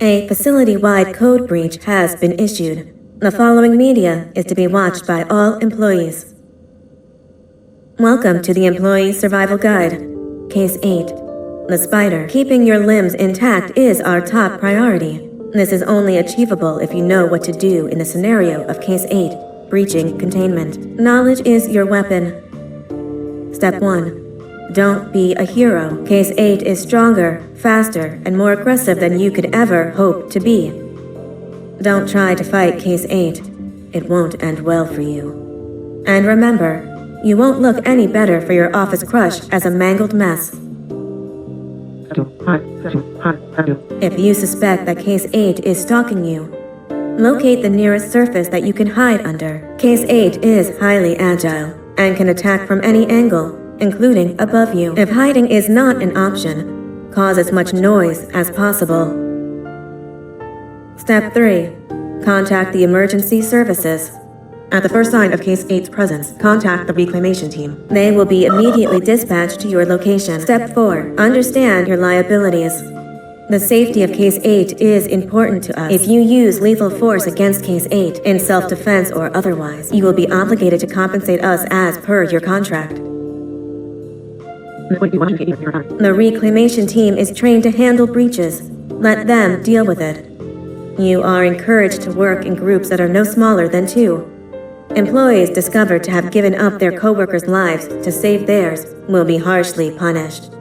A facility-wide code breach has been issued. The following media is to be watched by all employees. Welcome to the Employee Survival Guide. Case 8. The spider. Keeping your limbs intact is our top priority. This is only achievable if you know what to do in the scenario of Case 8, breaching containment. Knowledge is your weapon. Step 1. Don't be a hero. Case 8 is stronger, faster, and more aggressive than you could ever hope to be. Don't try to fight Case 8. It won't end well for you. And remember, you won't look any better for your office crush as a mangled mess. If you suspect that Case 8 is stalking you, locate the nearest surface that you can hide under. Case 8 is highly agile and can attack from any angle, including above you. If hiding is not an option, cause as much noise as possible. Step 3. Contact the emergency services. At the first sign of Case 8's presence, contact the reclamation team. They will be immediately dispatched to your location. Step 4. Understand your liabilities. The safety of Case 8 is important to us. If you use lethal force against Case 8, in self-defense or otherwise, you will be obligated to compensate us as per your contract. The reclamation team is trained to handle breaches. Let them deal with it. You are encouraged to work in groups that are no smaller than 2. Employees discovered to have given up their coworkers' lives to save theirs will be harshly punished.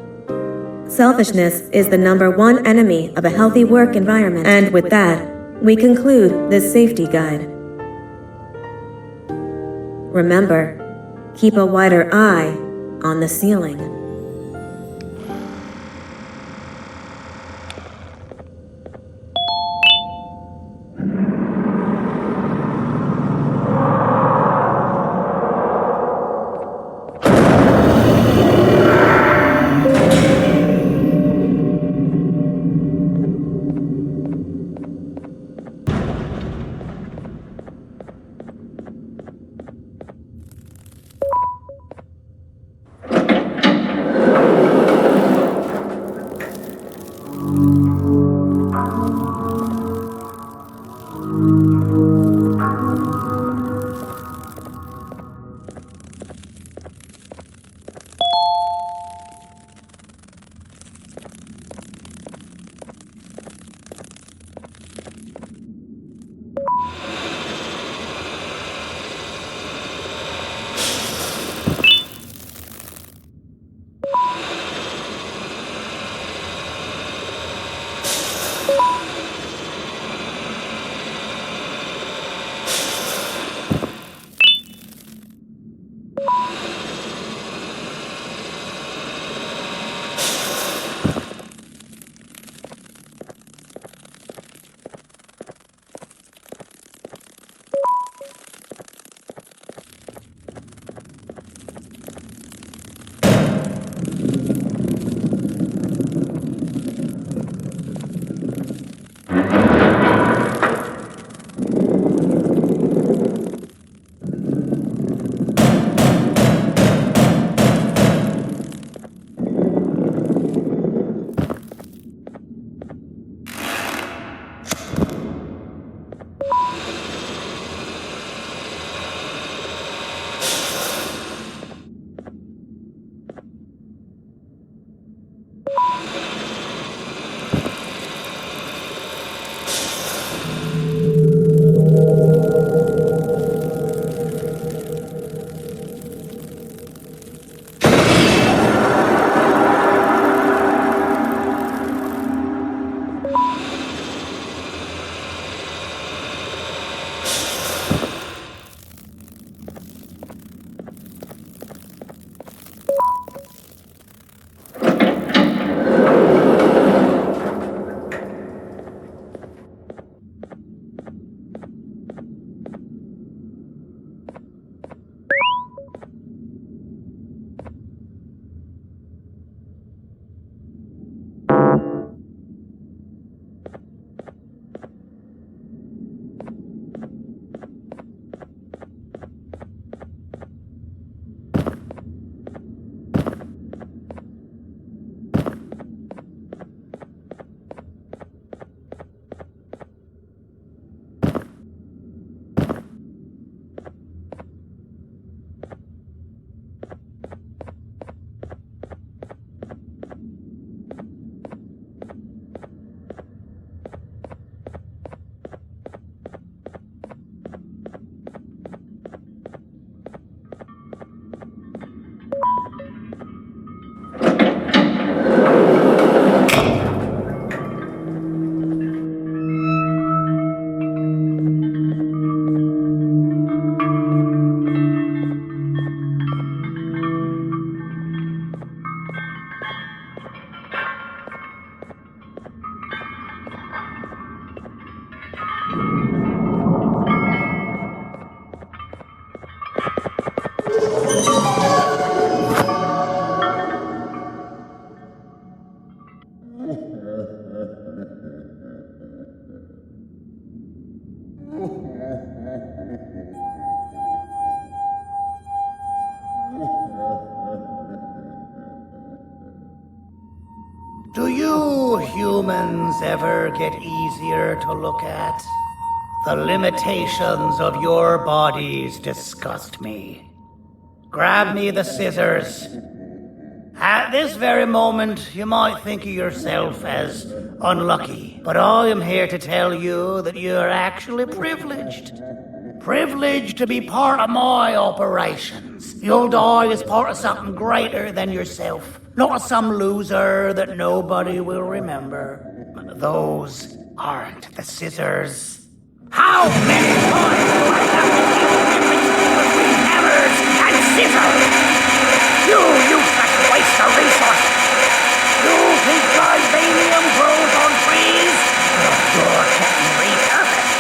Selfishness is the #1 enemy of a healthy work environment. And with that, we conclude this safety guide. Remember, keep a wider eye on the ceiling. humans ever get easier to look at? The limitations of your bodies disgust me. Grab me the scissors. At this very moment, you might think of yourself as unlucky, but I am here to tell you that you're actually privileged. Privileged to be part of my operations. You'll die as part of something greater than yourself, not as some loser that nobody will remember. Those aren't the scissors. How many times do I have to keep the difference between hammers and scissors? You useless waste of resources! You think vibranium grows on trees? You're getting repurposed.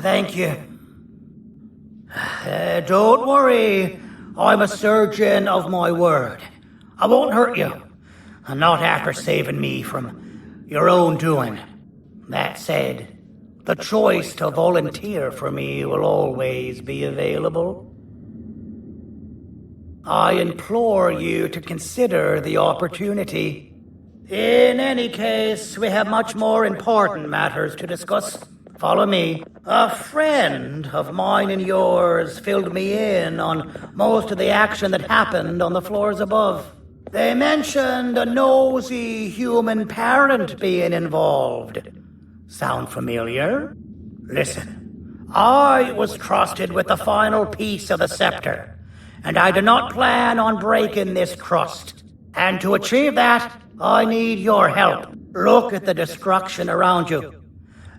Thank you. Don't worry. I'm a surgeon of my word. I won't hurt you. Not after saving me from your own doing. That said, the choice to volunteer for me will always be available. I implore you to consider the opportunity. In any case, we have much more important matters to discuss. Follow me. A friend of mine and yours filled me in on most of the action that happened on the floors above. They mentioned a nosy human parent being involved. Sound familiar? Listen, I was trusted with the final piece of the scepter, and I do not plan on breaking this trust. And to achieve that, I need your help. Look at the destruction around you.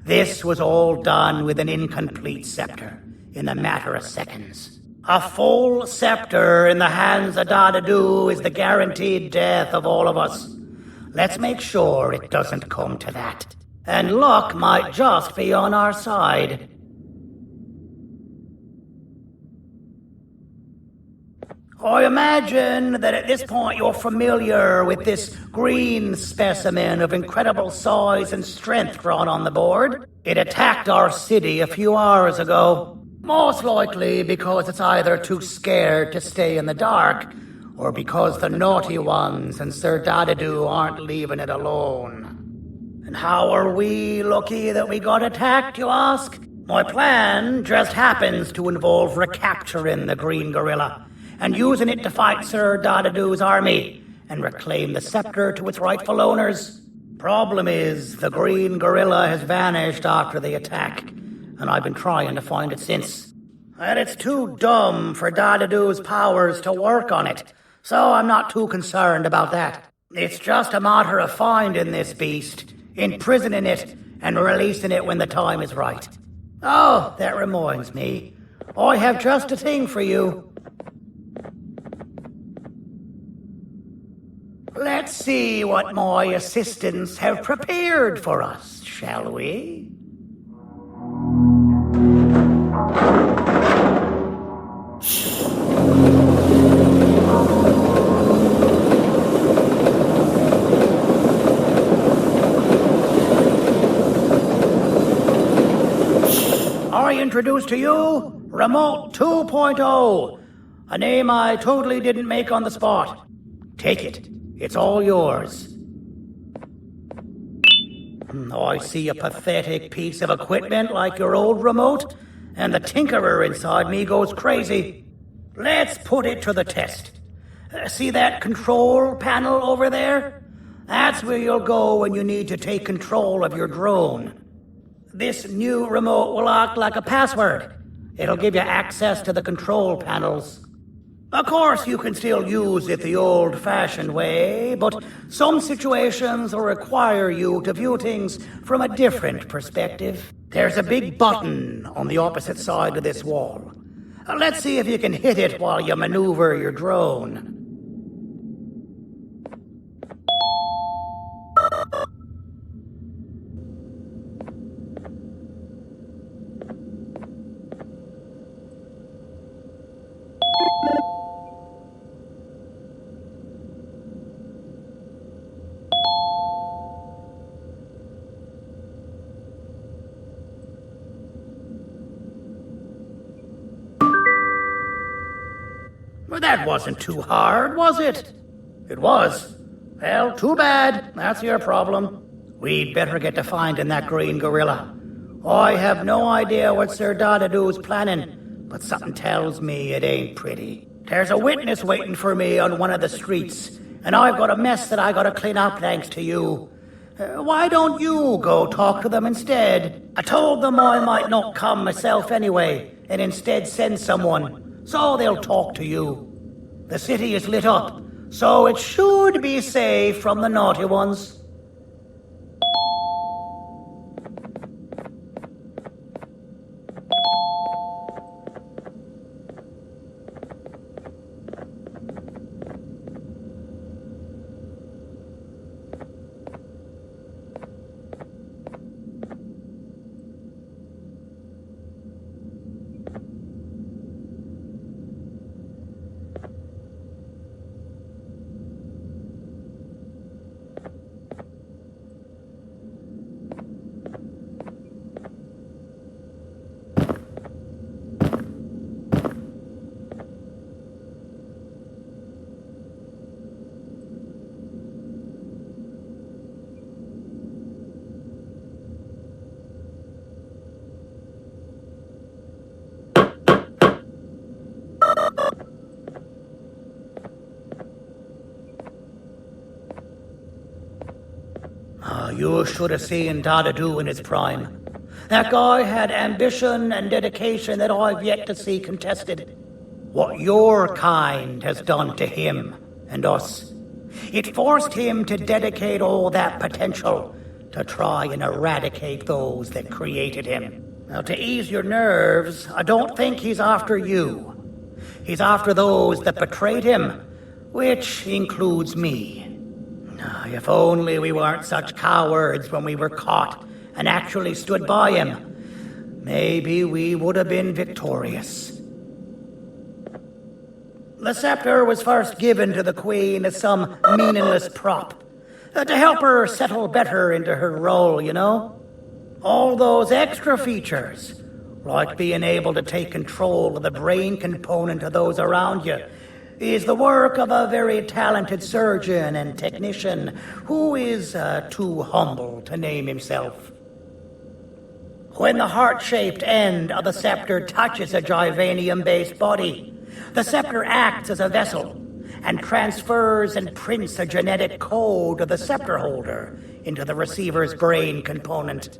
This was all done with an incomplete scepter, in a matter of seconds. A full scepter in the hands of Dadadu is the guaranteed death of all of us. Let's make sure it doesn't come to that. And luck might just be on our side. I imagine that at this point you're familiar with this green specimen of incredible size and strength drawn on the board. It attacked our city a few hours ago. Most likely because it's either too scared to stay in the dark, or because the naughty ones and Sir Dadadoo aren't leaving it alone. And how are we lucky that we got attacked, you ask? My plan just happens to involve recapturing the green gorilla and using it to fight Sir Dadadoo's army and reclaim the scepter to its rightful owners. Problem is, the green gorilla has vanished after the attack, and I've been trying to find it since. And it's too dumb for Dadadoo's powers to work on it, so I'm not too concerned about that. It's just a matter of finding this beast, imprisoning it, and releasing it when the time is right. Oh, that reminds me. I have just a thing for you. Let's see what my assistants have prepared for us, shall we? I introduce to you Remote 2.0, a name I totally didn't make on the spot. Take it. It's all yours. I see a pathetic piece of equipment like your old remote, and the tinkerer inside me goes crazy. Let's put it to the test. See that control panel over there? That's where you'll go when you need to take control of your drone. This new remote will act like a password. It'll give you access to the control panels. Of course, you can still use it the old-fashioned way, but some situations will require you to view things from a different perspective. There's a big button on the opposite side of this wall. Let's see if you can hit it while you maneuver your drone. Well, that wasn't too hard, was it? It was. Well, too bad. That's your problem. We'd better get to finding that green gorilla. I have no idea what Sir Dadadoo's planning, but something tells me it ain't pretty. There's a witness waiting for me on one of the streets, and I've got a mess that I gotta clean up thanks to you. Why don't you go talk to them instead? I told them I might not come myself anyway, and instead send someone, so they'll talk to you. The city is lit up, so it should be safe from the naughty ones. You should have seen Dadadoo in his prime. That guy had ambition and dedication that I've yet to see contested. What your kind has done to him and us, it forced him to dedicate all that potential to try and eradicate those that created him. Now, to ease your nerves, I don't think he's after you. He's after those that betrayed him, which includes me. If only we weren't such cowards when we were caught and actually stood by him, maybe we would have been victorious. The scepter was first given to the Queen as some meaningless prop, to help her settle better into her role, you know? All those extra features, like being able to take control of the brain component of those around you, is the work of a very talented surgeon and technician who is too humble to name himself. When the heart-shaped end of the scepter touches a Givanium-based body, the scepter acts as a vessel and transfers and prints a genetic code of the scepter holder into the receiver's brain component.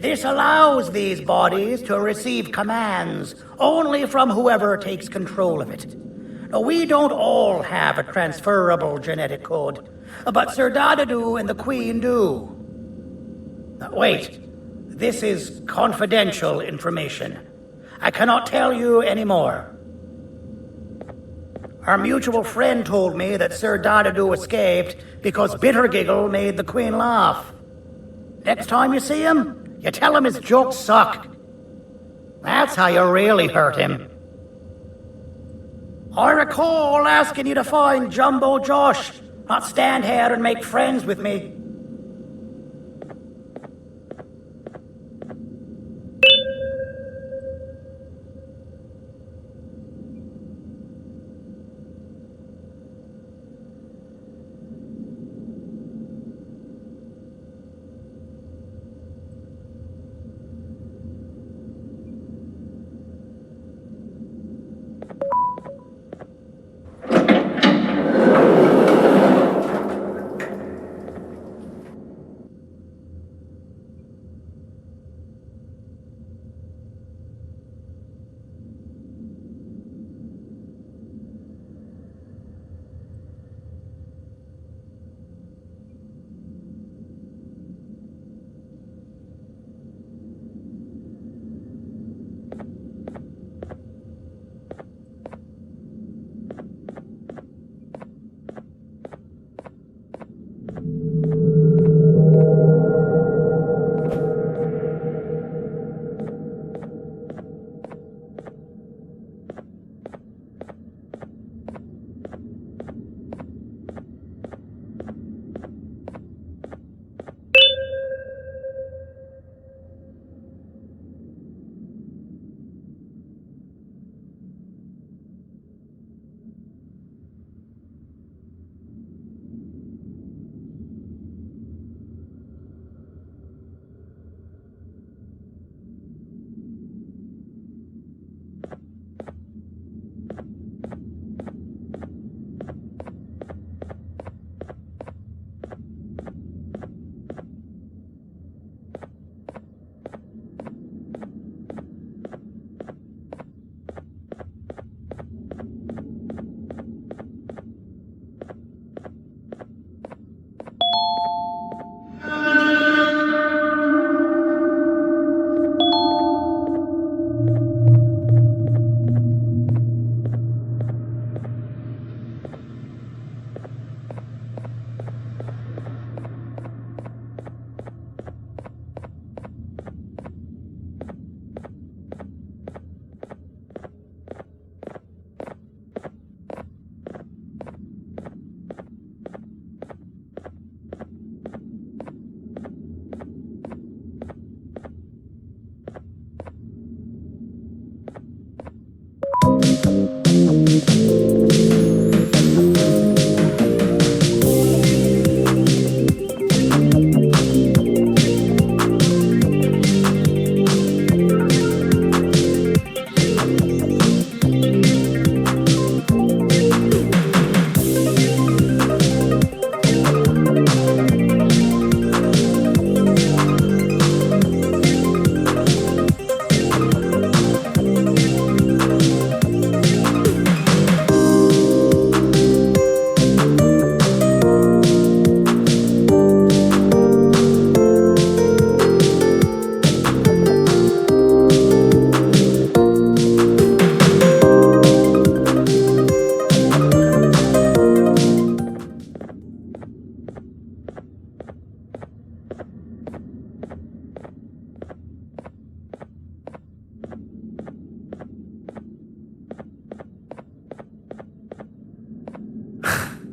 This allows these bodies to receive commands only from whoever takes control of it. We don't all have a transferable genetic code, but Sir Dadadu and the Queen do. Wait, this is confidential information. I cannot tell you any more. Our mutual friend told me that Sir Dadadu escaped because Bittergiggle made the Queen laugh. Next time you see him, you tell him his jokes suck. That's how you really hurt him. I recall asking you to find Jumbo Josh, not stand here and make friends with me.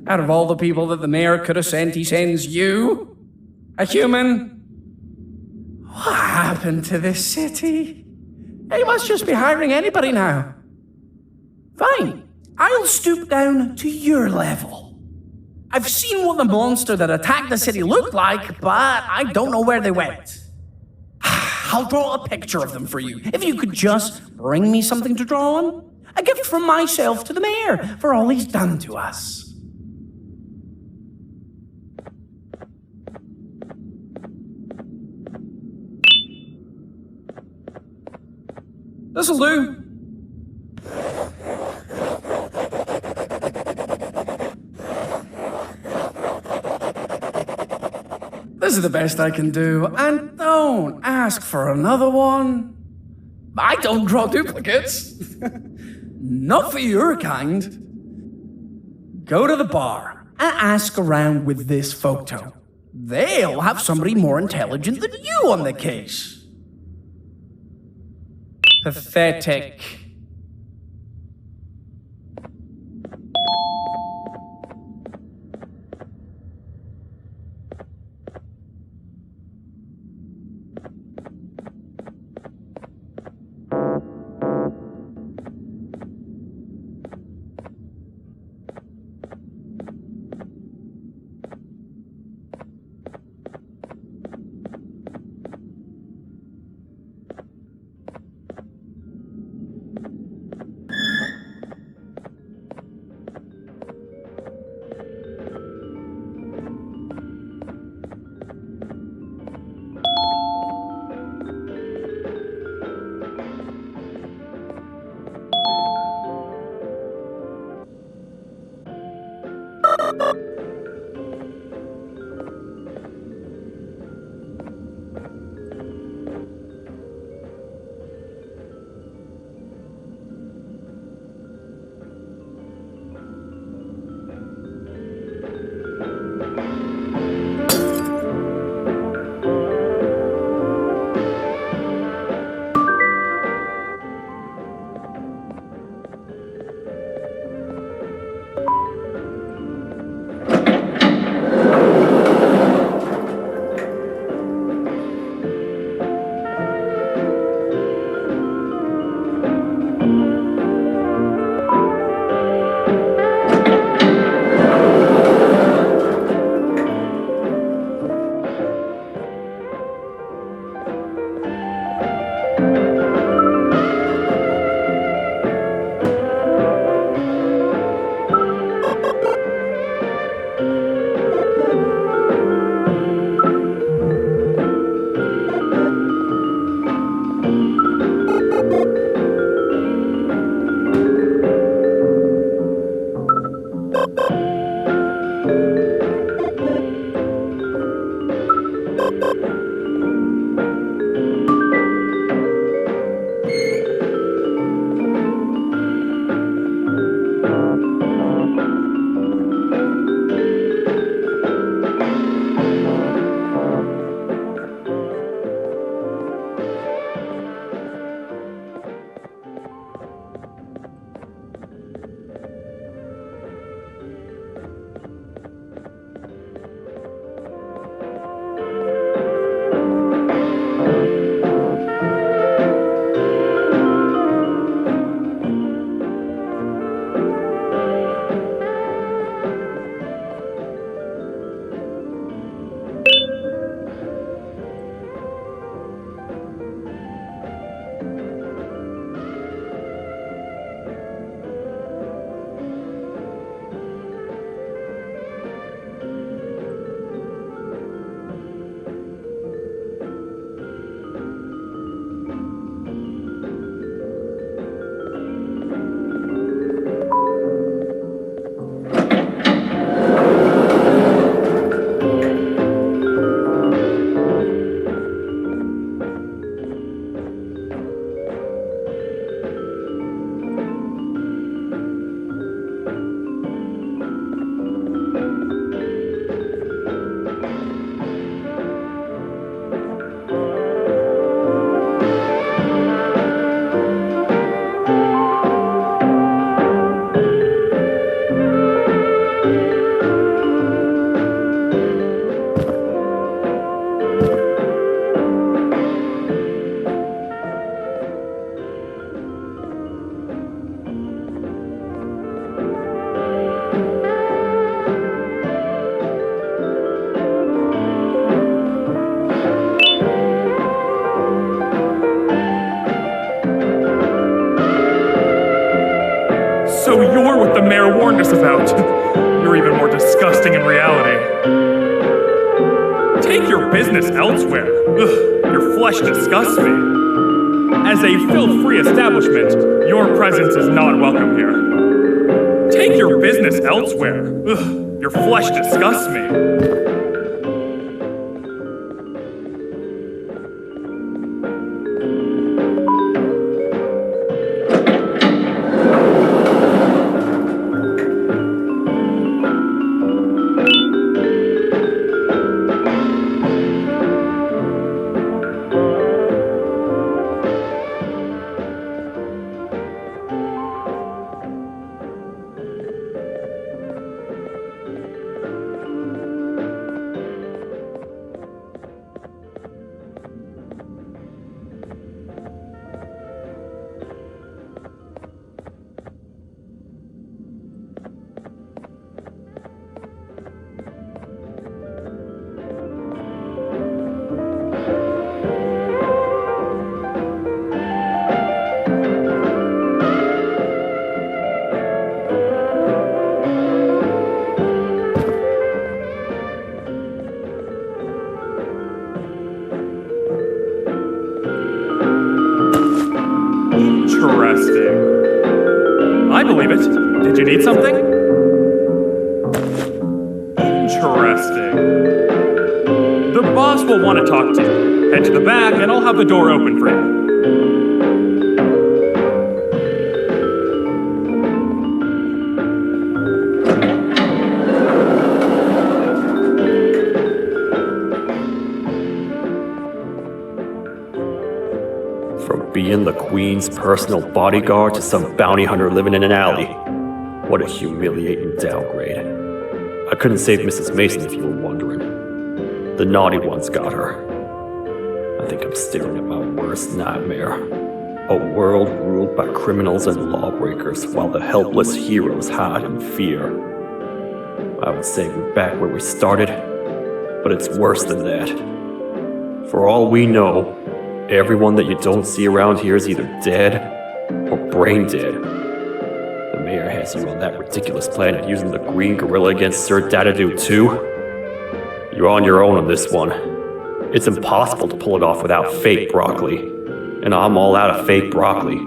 Out of all the people that the mayor could have sent, he sends you? A human? What happened to this city? He must just be hiring anybody now. Fine, I'll stoop down to your level. I've seen what the monster that attacked the city looked like, but I don't know where they went. I'll draw a picture of them for you, if you could just bring me something to draw on. A gift from myself to the mayor for all he's done to us. This'll do. This is the best I can do, and don't ask for another one. I don't draw duplicates. Not for your kind. Go to the bar and ask around with this photo. They'll have somebody more intelligent than you on the case. Pathetic. So you're what the mayor warned us about. You're even more disgusting in reality. Take your business elsewhere. Ugh, your flesh disgusts me. As a filth-free establishment, your presence is not welcome here. Take your business elsewhere. Ugh, your flesh disgusts me. Interesting. I believe it. Did you need something? Interesting. The boss will want to talk to you. Head to the back and I'll have the door open for you. From being the Queen's personal bodyguard to some bounty hunter living in an alley. What a humiliating downgrade. I couldn't save Mrs. Mason if you were wondering. The naughty ones got her. I think I'm staring at my worst nightmare. A world ruled by criminals and lawbreakers while the helpless heroes hide in fear. I would say we're back where we started, but it's worse than that. For all we know, everyone that you don't see around here is either dead or brain dead. The mayor has you on that ridiculous planet using the green gorilla against Sir Dadadoo too. You're on your own on this one. It's impossible to pull it off without fake broccoli. And I'm all out of fake broccoli.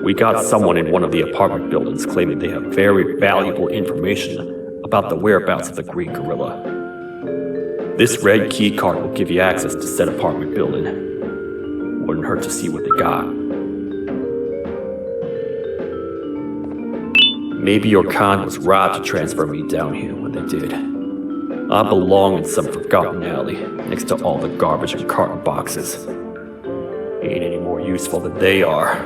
We got someone in one of the apartment buildings claiming they have very valuable information about the whereabouts of the green gorilla. This red key card will give you access to said apartment building. Wouldn't hurt to see what they got. Maybe your kind was right to transfer me down here when they did. I belong in some forgotten alley next to all the garbage and carton boxes. Ain't any more useful than they are.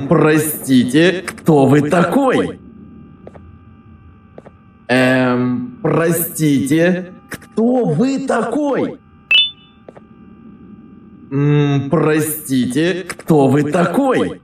Простите, кто вы такой? Простите, кто вы такой? Простите, кто вы такой?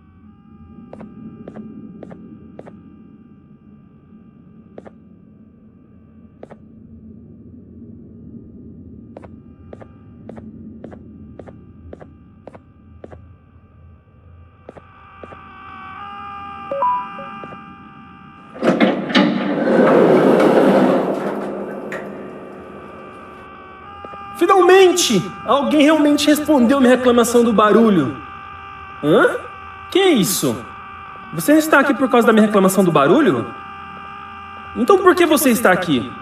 Gente, alguém realmente respondeu minha reclamação do barulho. Hã? Que é isso? Você está aqui por causa da minha reclamação do barulho? Então por que você está aqui?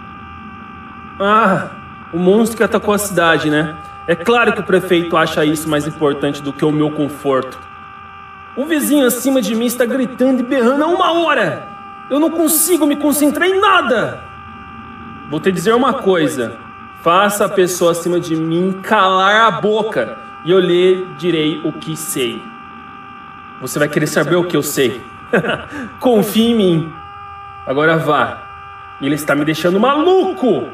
Ah, o monstro que atacou a cidade, né? É claro que o prefeito acha isso mais importante do que o meu conforto. O vizinho acima de mim está gritando e berrando há 1 hora. Eu não consigo me concentrar em nada. Vou te dizer uma coisa. Faça a pessoa acima de mim calar a boca e eu lhe direi o que sei. Você vai querer saber o que eu sei. Confie em mim. Agora vá. Ele está me deixando maluco.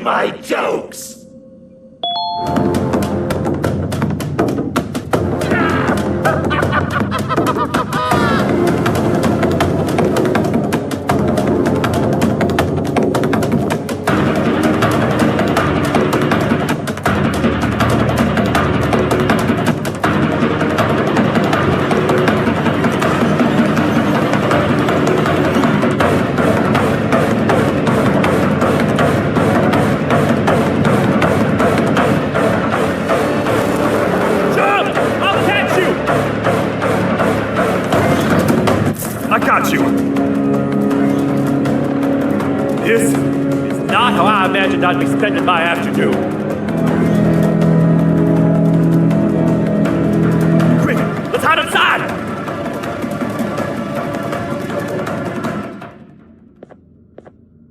My jokes! I'd be spending my afternoon. Quick, let's hide inside!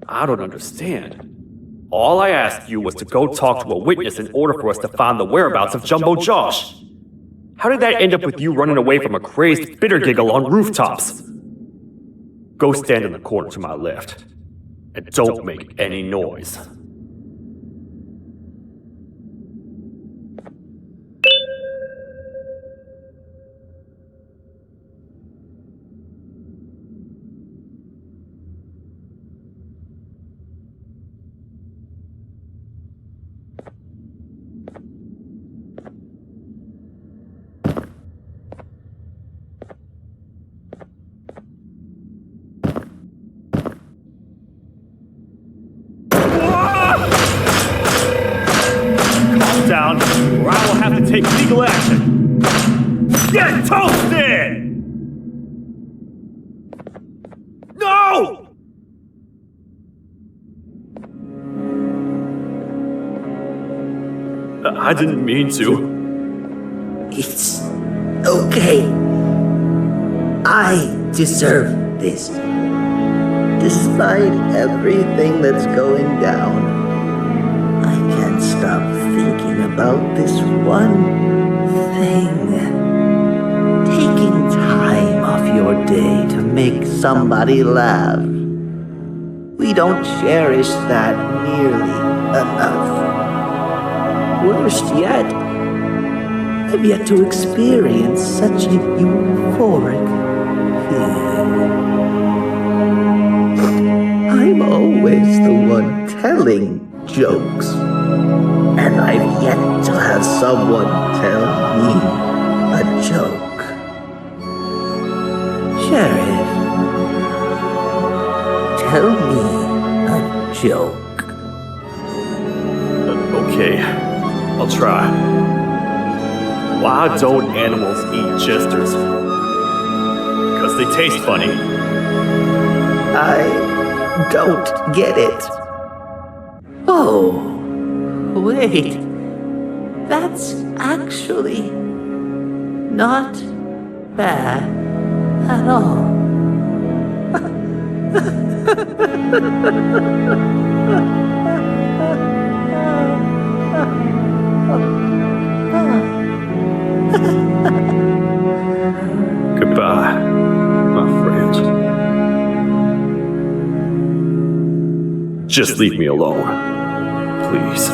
I don't understand. All I asked you was to go talk to a witness in order for us to find the whereabouts of Jumbo Josh. How did that end up with you running away from a crazed Bittergiggle on rooftops? Go stand in the corner to my left. And don't make any noise. Down, or I will have to take legal action. Get toasted! No! I didn't mean to. It's okay. I deserve this. Despite everything that's going down, I can't stop thinking about this one thing. Taking time off your day to make somebody laugh. We don't cherish that nearly enough. Worst yet, I've yet to experience such a euphoric feeling. I'm always the one telling jokes, and I've yet to have someone tell me a joke. Sheriff, tell me a joke. Okay, I'll try. Why don't animals eat jesters? they taste funny. I don't get it. Oh, wait. That's actually not bad at all. Goodbye, my friend. Just leave me alone, please.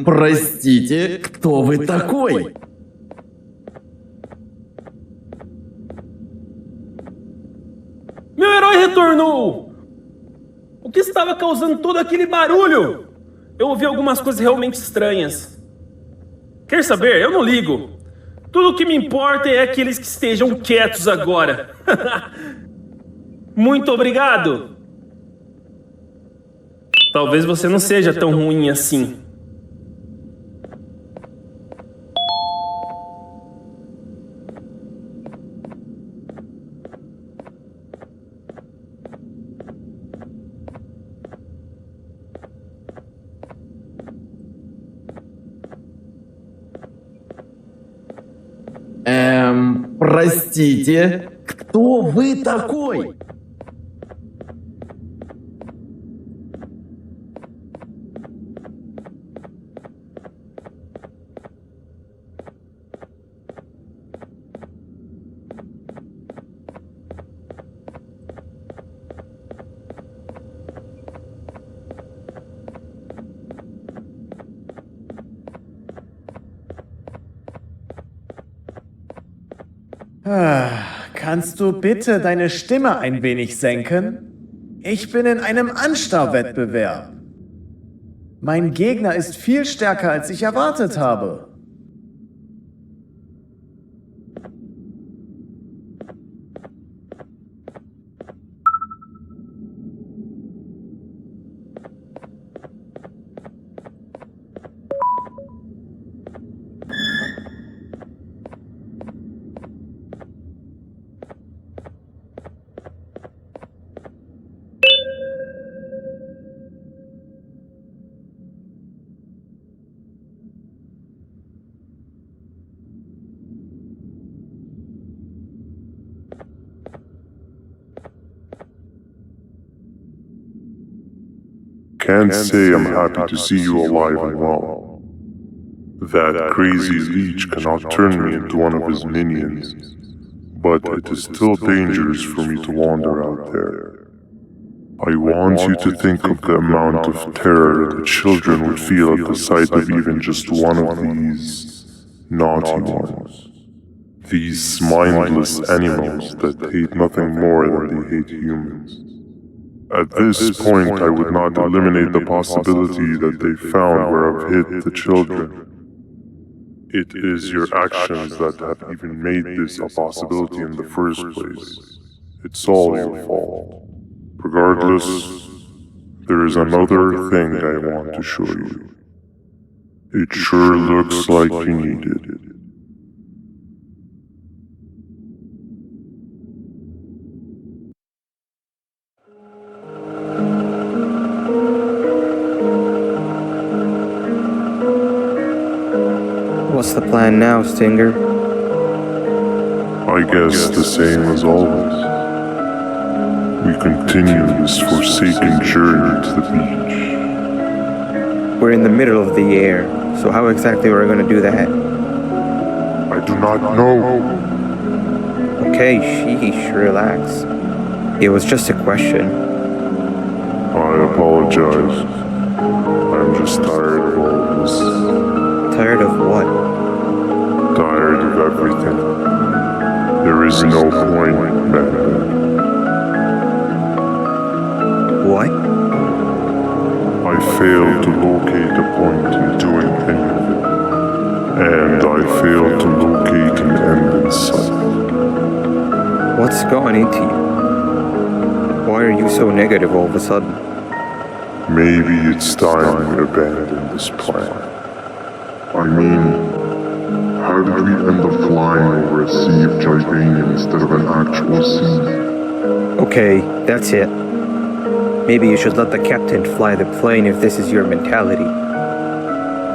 Простите, кто вы такой? Meu herói retornou! O que estava causando todo aquele barulho? Eu ouvi algumas coisas realmente estranhas. Quer saber? Eu não ligo. Tudo o que me importa é que eles que estejam quietos agora. Muito obrigado! Talvez você não seja tão ruim assim. Простите, кто вы такой? Kannst du bitte deine Stimme ein wenig senken? Ich bin in einem Anstarrwettbewerb. Mein Gegner ist viel stärker, als ich erwartet habe. Can't say I'm happy to see you alive and well. That crazy leech cannot turn me into one of his minions, but it is still dangerous for me to wander out there. I want you to think of the amount of terror the children would feel at the sight of even just one of these naughty ones. These mindless animals that hate nothing more than they hate humans. At this point, I would not eliminate the possibility that they found where I've hid the children. It is your actions that have even made this a possibility in the first place. It's all your fault. Regardless, there is another thing I want to show you. It sure looks like you need it. What's the plan now, Stinger? I guess the same as always. We continue this forsaken journey to the beach. We're in the middle of the air, so how exactly are we going to do that? do not know. Okay, sheesh, relax. It was just a question. I apologize. I'm just tired of all this. Tired of what? Tired of everything. There is no point, Banban. What? I failed to locate a point in doing any of it. And I failed to locate an end in sight. What's gone into you? Why are you so negative all of a sudden? Maybe it's time we abandon this plan. I mean, how did we end up flying over a sea of Jivanium instead of an actual sea? Okay, that's it. Maybe you should let the captain fly the plane if this is your mentality.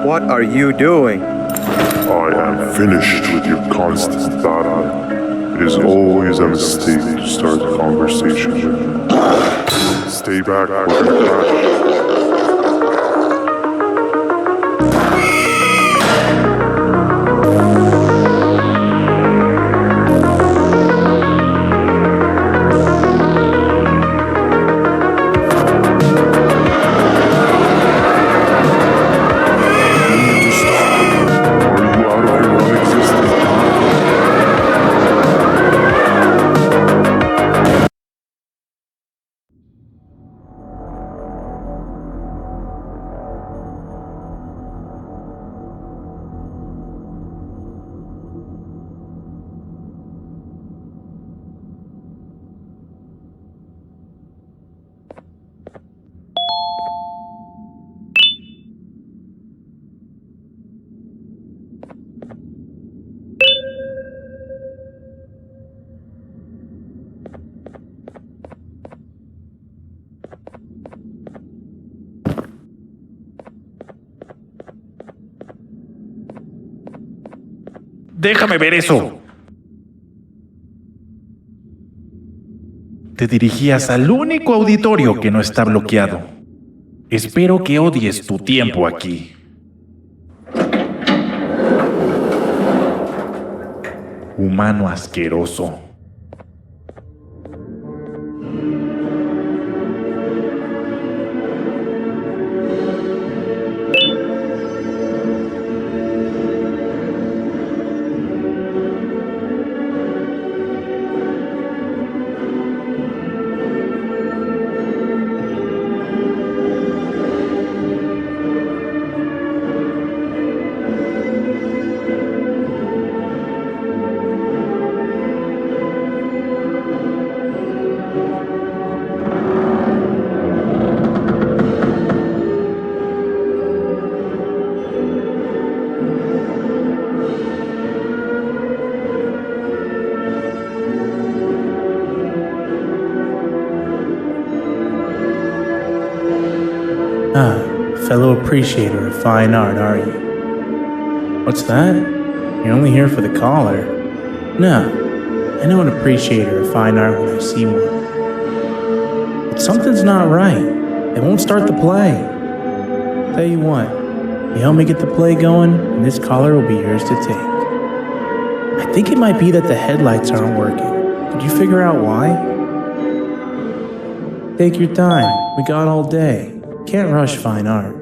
What are you doing? I am finished with your constant battling. It is always a mistake to start a conversation with you. Stay back, we're gonna crash. Déjame ver eso. Te dirigías al único auditorio que no está bloqueado. Espero que odies tu tiempo aquí. Humano asqueroso. Fellow appreciator of fine art, are you? What's that? You're only here for the collar. No, I know an appreciator of fine art when I see one. But something's not right. They won't start the play. Tell you what, you help me get the play going, and this collar will be yours to take. I think it might be that the headlights aren't working. Did you figure out why? Take your time. We got all day. Can't rush fine art.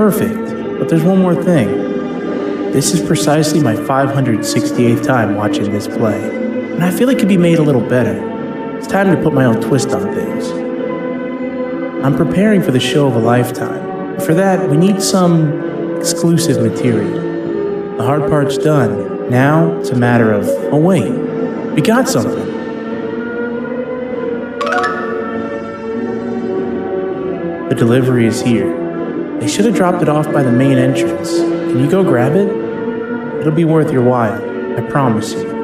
perfect, but there's one more thing. This is precisely my 568th time watching this play, and I feel it could be made a little better. It's time to put my own twist on things. I'm preparing for the show of a lifetime. For that, we need some exclusive material. The hard part's done. Now, it's a matter of, oh wait, we got something. The delivery is here. They should have dropped it off by the main entrance. Can you go grab it? It'll be worth your while, I promise you.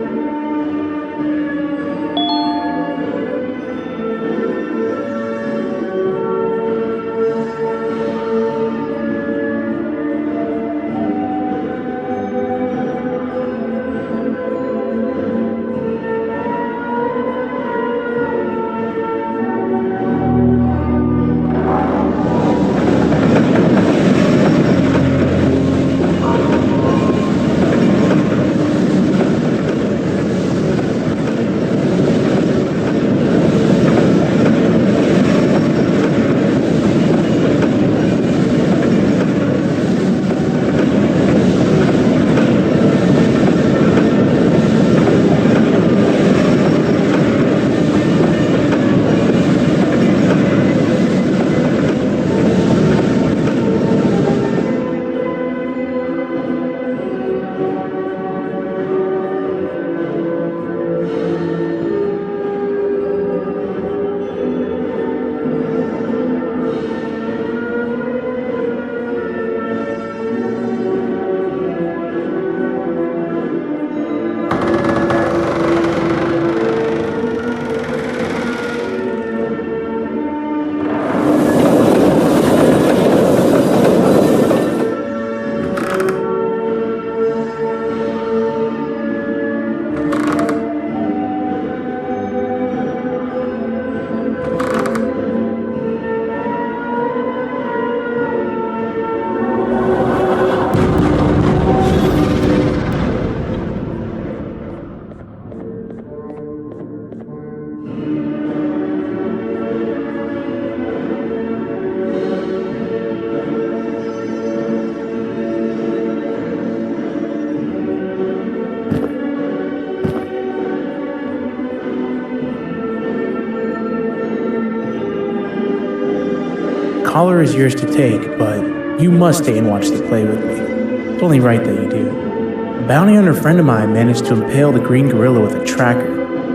Collar is yours to take, but you must stay and watch the play with me. It's only right that you do. A bounty hunter friend of mine managed to impale the green gorilla with a tracker.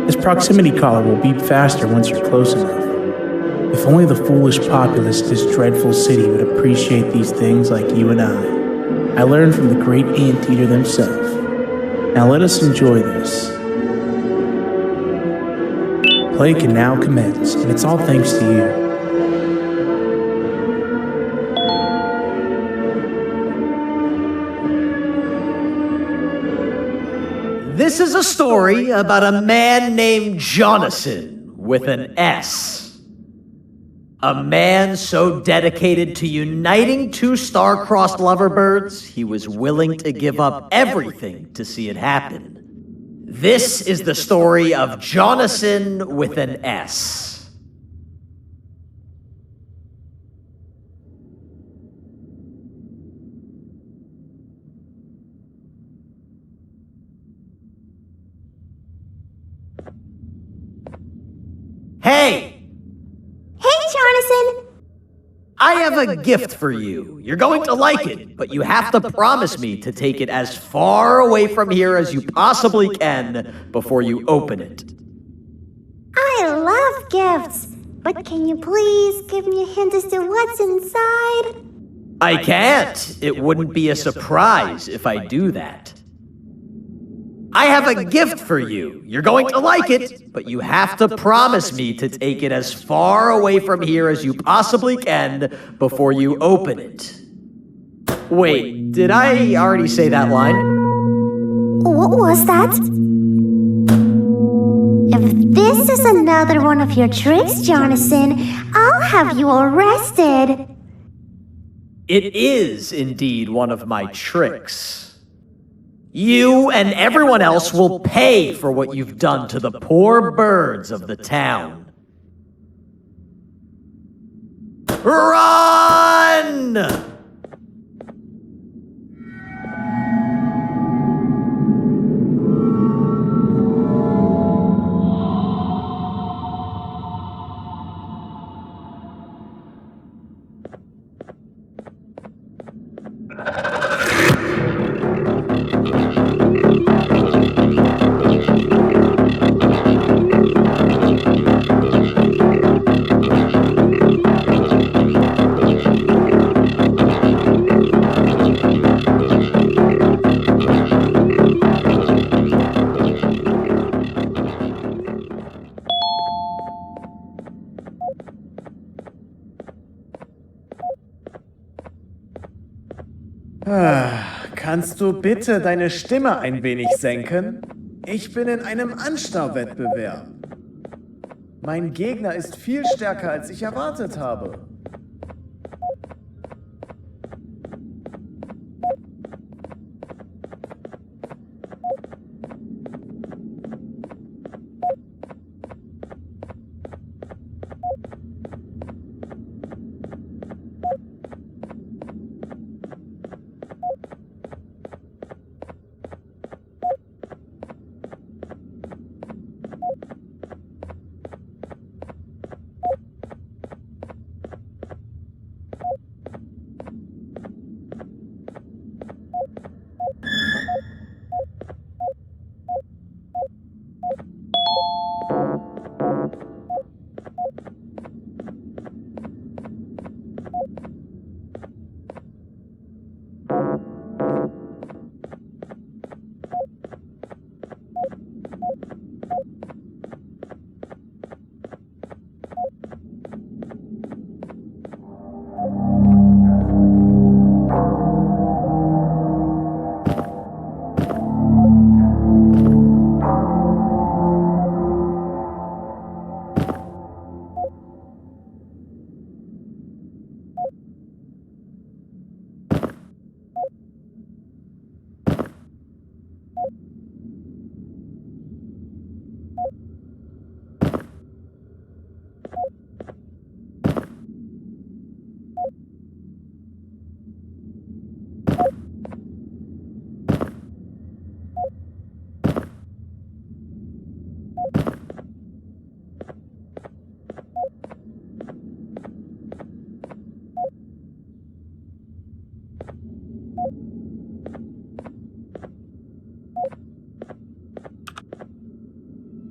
This proximity collar will beep faster once you're close enough. If only the foolish populace of this dreadful city would appreciate these things like you and I. I learned from the great anteater themselves. Now let us enjoy this. Play can now commence, and it's all thanks to you. This is a story about a man named Jonathan with an S. A man so dedicated to uniting two star-crossed loverbirds, he was willing to give up everything to see it happen. This is the story of Jonathan with an S. Hey! Hey, Jonathan! I have a gift for you. You're going to like it, but you have to promise me to take it as far away from here as you possibly can before you open it. I love gifts, but can you please give me a hint as to what's inside? I can't. It wouldn't be a surprise if I do that. I have a gift for you. You're going to like it, but you have to promise me to take it as far away from here as you possibly can before you open it. Wait, did I already say that line? What was that? If this is another one of your tricks, Jonathan, I'll have you arrested. It is indeed one of my tricks. You and everyone else will pay for what you've done to the poor birds of the town. Run! Kannst du bitte deine Stimme ein wenig senken? Ich bin in einem Anstarrwettbewerb. Mein Gegner ist viel stärker, als ich erwartet habe.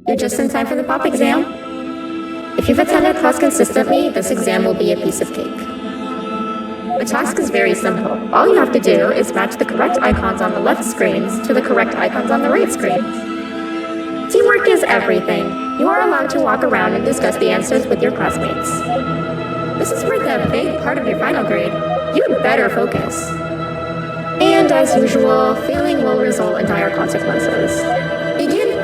You're just in time for the pop exam. If you've attended class consistently, this exam will be a piece of cake. The task is very simple. All you have to do is match the correct icons on the left screens to the correct icons on the right screens. Teamwork is everything. You are allowed to walk around and discuss the answers with your classmates. This is worth a big part of your final grade. You'd better focus. And as usual, failing will result in dire consequences. Begin.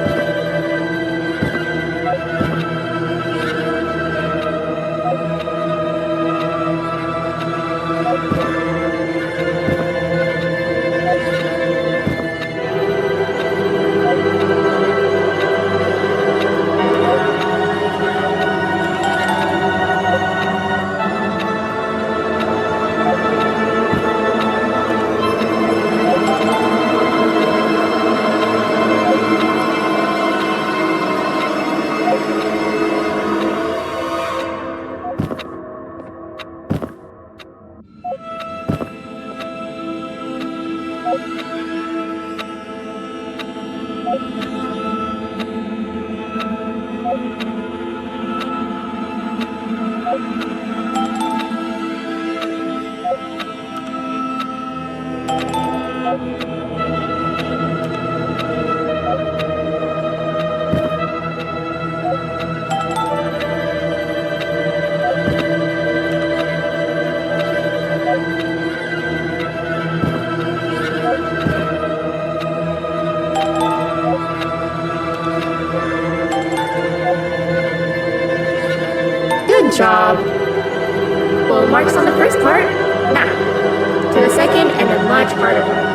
Good job. Full marks on the first part? Now, to the second and the much harder part.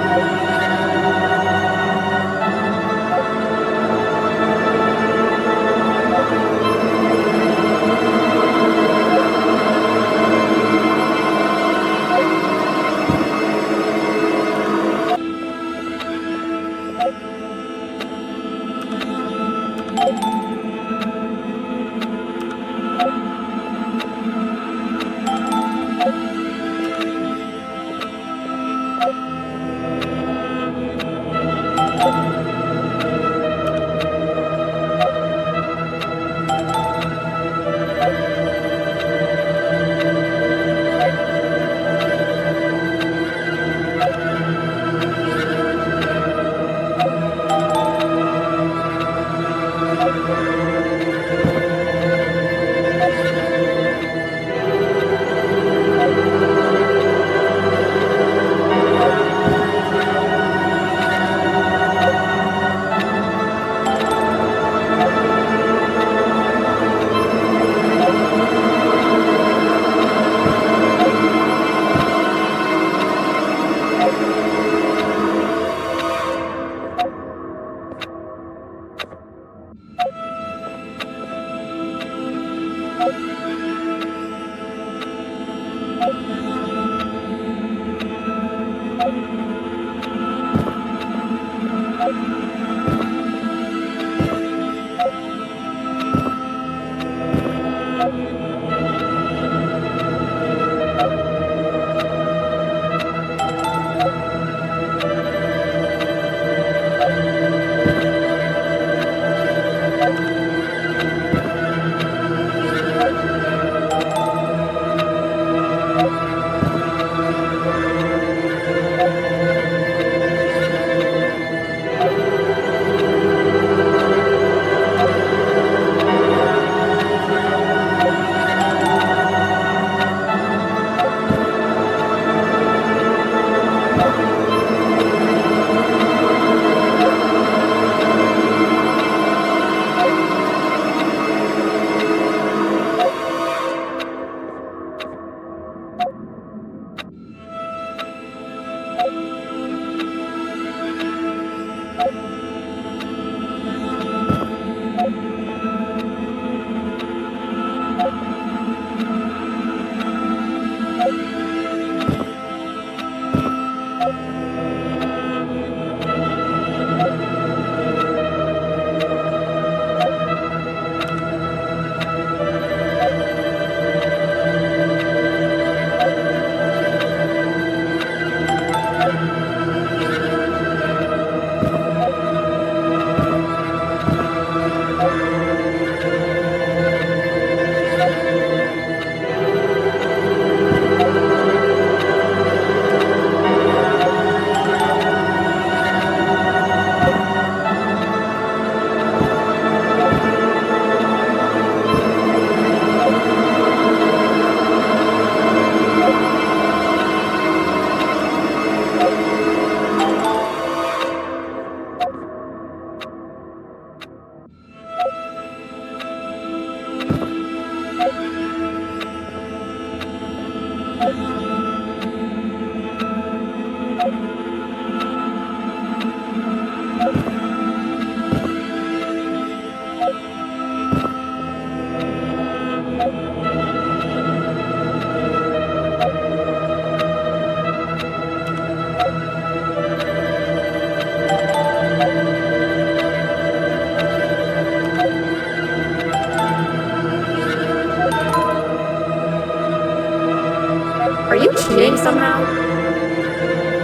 Are you cheating somehow?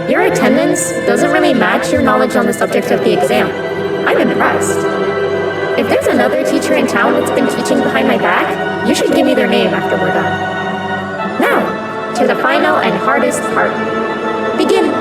Your attendance doesn't really match your knowledge on the subject of the exam. I'm impressed. If there's another teacher in town that's been teaching behind my back, you should give me their name after we're done. Now, to the final and hardest part. Begin.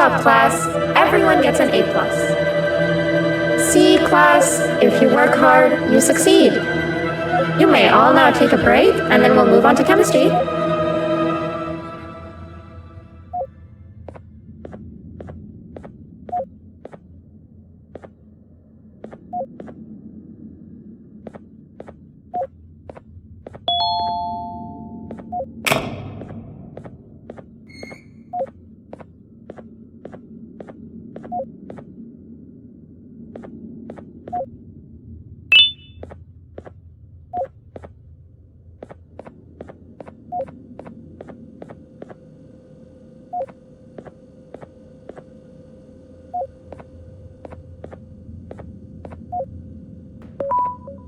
job, class. Everyone gets an A+. See, class, if you work hard, you succeed. You may all now take a break, and then we'll move on to chemistry.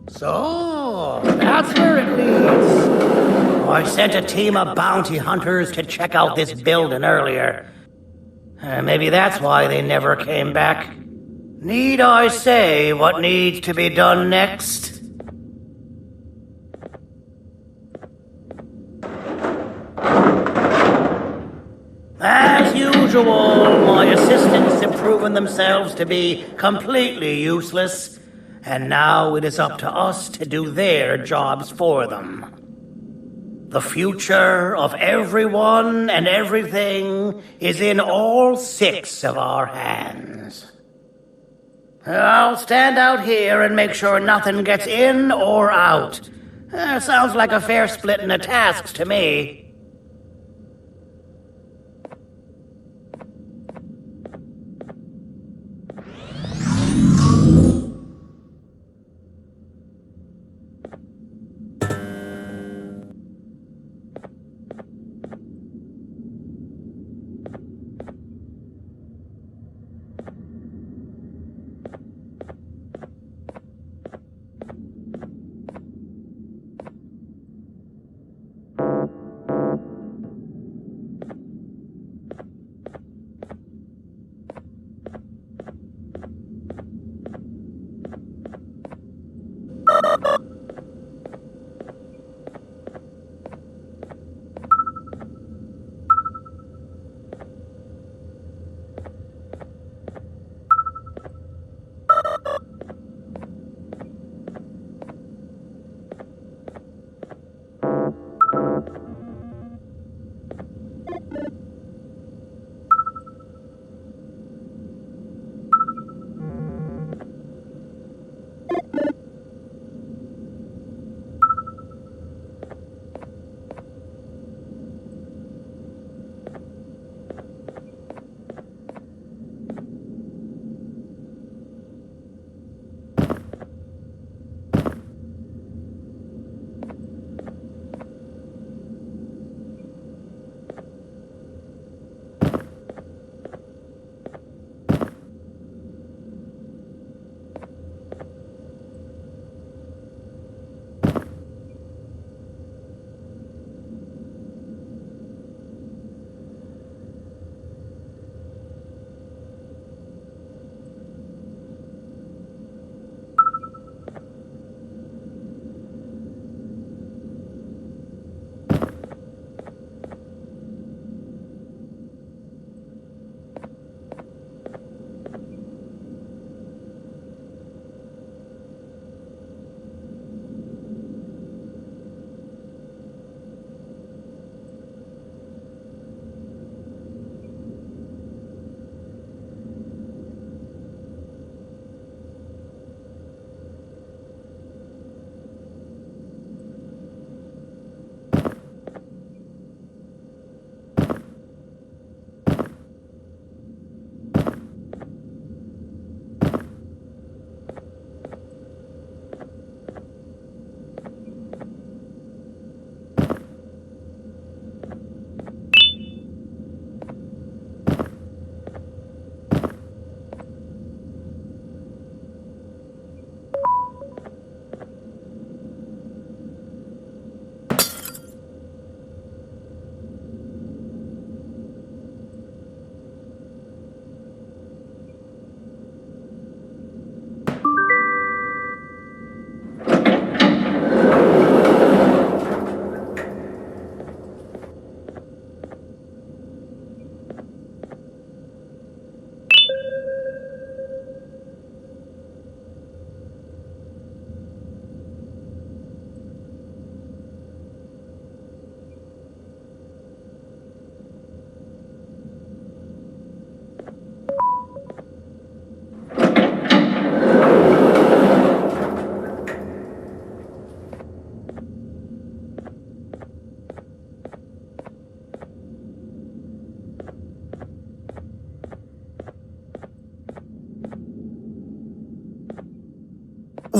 So, that's where it leads. I sent a team of bounty hunters to check out this building earlier. Maybe that's why they never came back. Need I say what needs to be done next? As usual, my assistants have proven themselves to be completely useless, and now it is up to us to do their jobs for them. The future of everyone and everything is in all 6 of our hands. I'll stand out here and make sure nothing gets in or out. Sounds like a fair splitting of tasks to me.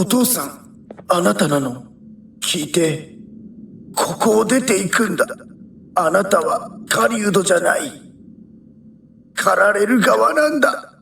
お父さん、あなたなの。聞いて。ここを出ていくんだ。あなたは狩人じゃない。狩られる側なんだ。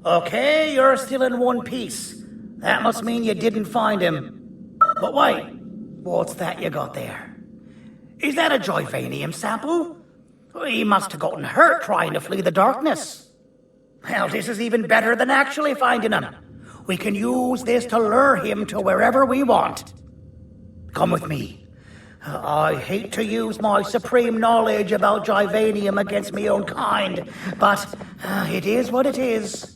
Okay, you're still in one piece. That must mean you didn't find him. But wait, what's that you got there? Is that a Joyvanium sample? He must have gotten hurt trying to flee the darkness. Well, this is even better than actually finding him. We can use this to lure him to wherever we want. Come with me. I hate to use my supreme knowledge about Joyvanium against my own kind, but it is what it is.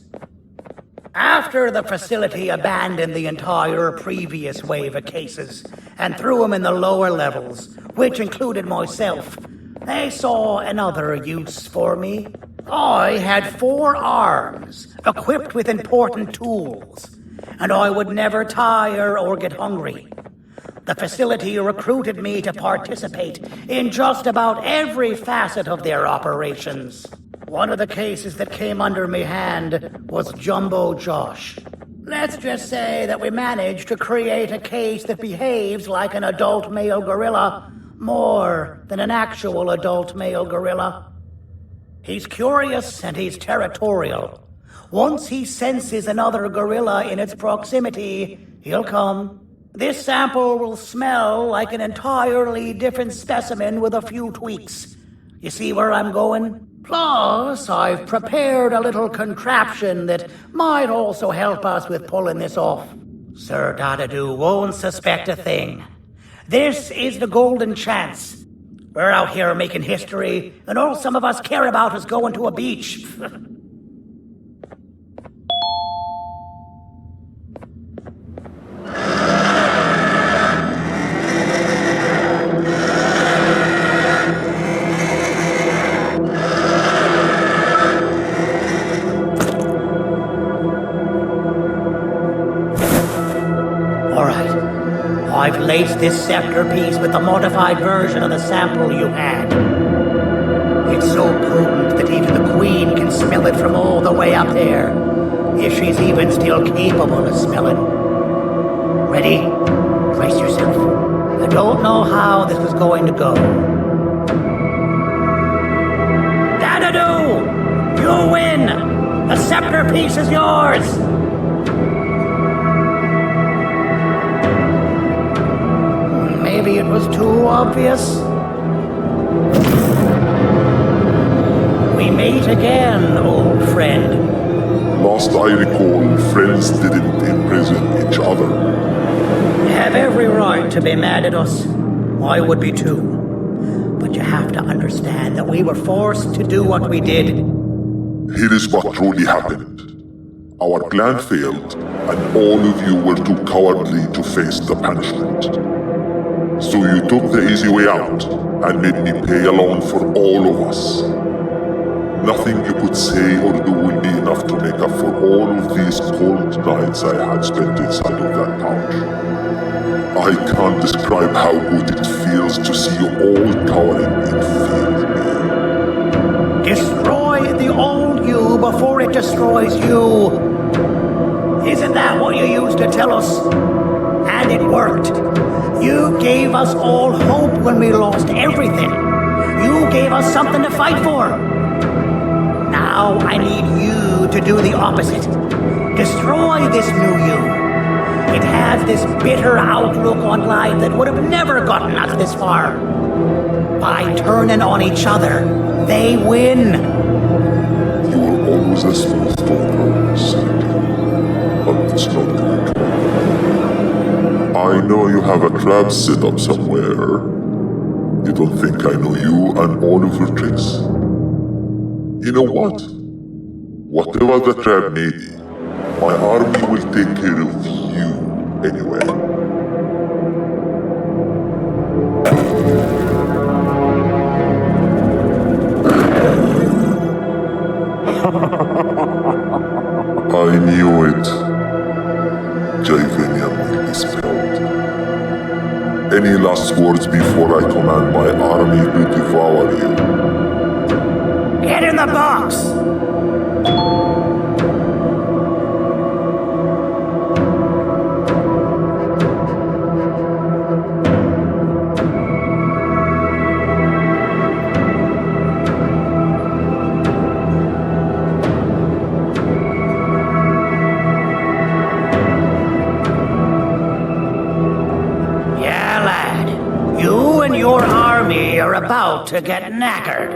After the facility abandoned the entire previous wave of cases and threw them in the lower levels, which included myself, they saw another use for me. I had 4 arms, equipped with important tools, and I would never tire or get hungry. The facility recruited me to participate in just about every facet of their operations. One of the cases that came under me hand was Jumbo Josh. Let's just say that we managed to create a case that behaves like an adult male gorilla more than an actual adult male gorilla. He's curious and he's territorial. Once he senses another gorilla in its proximity, he'll come. This sample will smell like an entirely different specimen with a few tweaks. You see where I'm going? Plus, I've prepared a little contraption that might also help us with pulling this off. Sir Dadadoo won't suspect a thing. This is the golden chance. We're out here making history, and all some of us care about is going to a beach. I've laced this scepter piece with the modified version of the sample you had. It's so potent that even the Queen can smell it from all the way up there, if she's even still capable of smelling. Ready? Brace yourself. I don't know how this is going to go. Dadadoo! You win! The scepter piece is yours! Maybe it was too obvious. We meet again, old friend. Last I recall, friends didn't imprison each other. You have every right to be mad at us. I would be too. But you have to understand that we were forced to do what we did. Here is what truly happened. Our plan failed, and all of you were too cowardly to face the punishment. So you took the easy way out, and made me pay alone for all of us. Nothing you could say or do will be enough to make up for all of these cold nights I had spent inside of that pouch. I can't describe how good it feels to see you all cowering in fear. Destroy the old you before it destroys you. Isn't that what you used to tell us? And it worked. You gave us all hope when we lost everything. You gave us something to fight for. Now I need you to do the opposite. Destroy this new you. It has this bitter outlook on life that would have never gotten us this far. By turning on each other, they win. You were always a smooth talker, Sandy. But it's not good. I know you have a trap set up somewhere. You don't think I know you and all of your tricks? You know what? Whatever the trap may be, my army will take care of you anyway. I knew it. Javenium will be spelled. Any last words before I command my army to devour you? Get in the box! Your army are about to get knackered.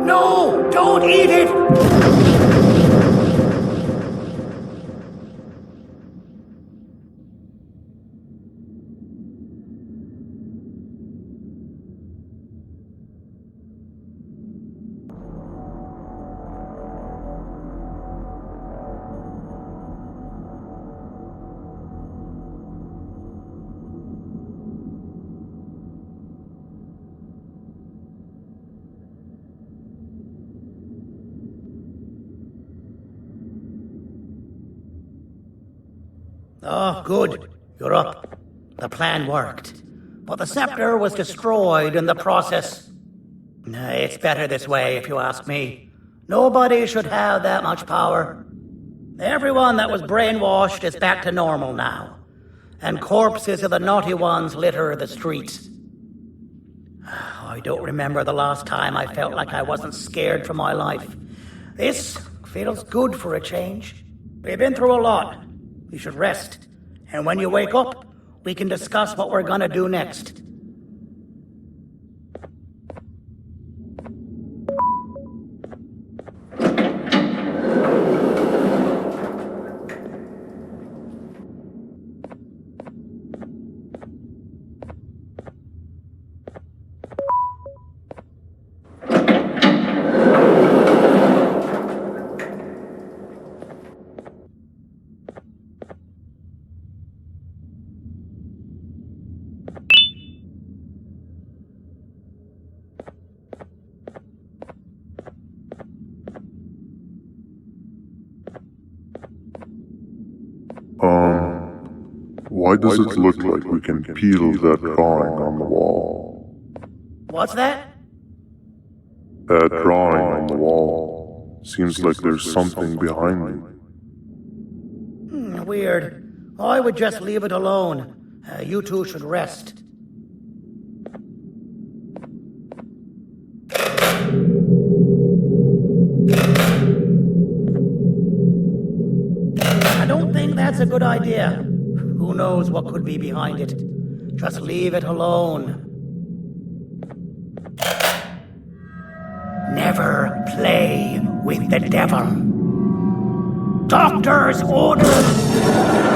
No! Don't eat it! Oh, good. You're up. The plan worked. But the scepter was destroyed in the process. It's better this way, if you ask me. Nobody should have that much power. Everyone that was brainwashed is back to normal now. And corpses of the naughty ones litter the streets. I don't remember the last time I felt like I wasn't scared for my life. This feels good for a change. We've been through a lot. You should rest. And when you wake up, we can discuss what we're gonna do next. Why does it look like we can peel that drawing on the wall? What's that? That drawing on the wall. Seems like there's something behind it. Weird. I would just leave it alone. You two should rest. I don't think that's a good idea. Who knows what could be behind it? Just leave it alone. Never play with the devil. Doctor's orders!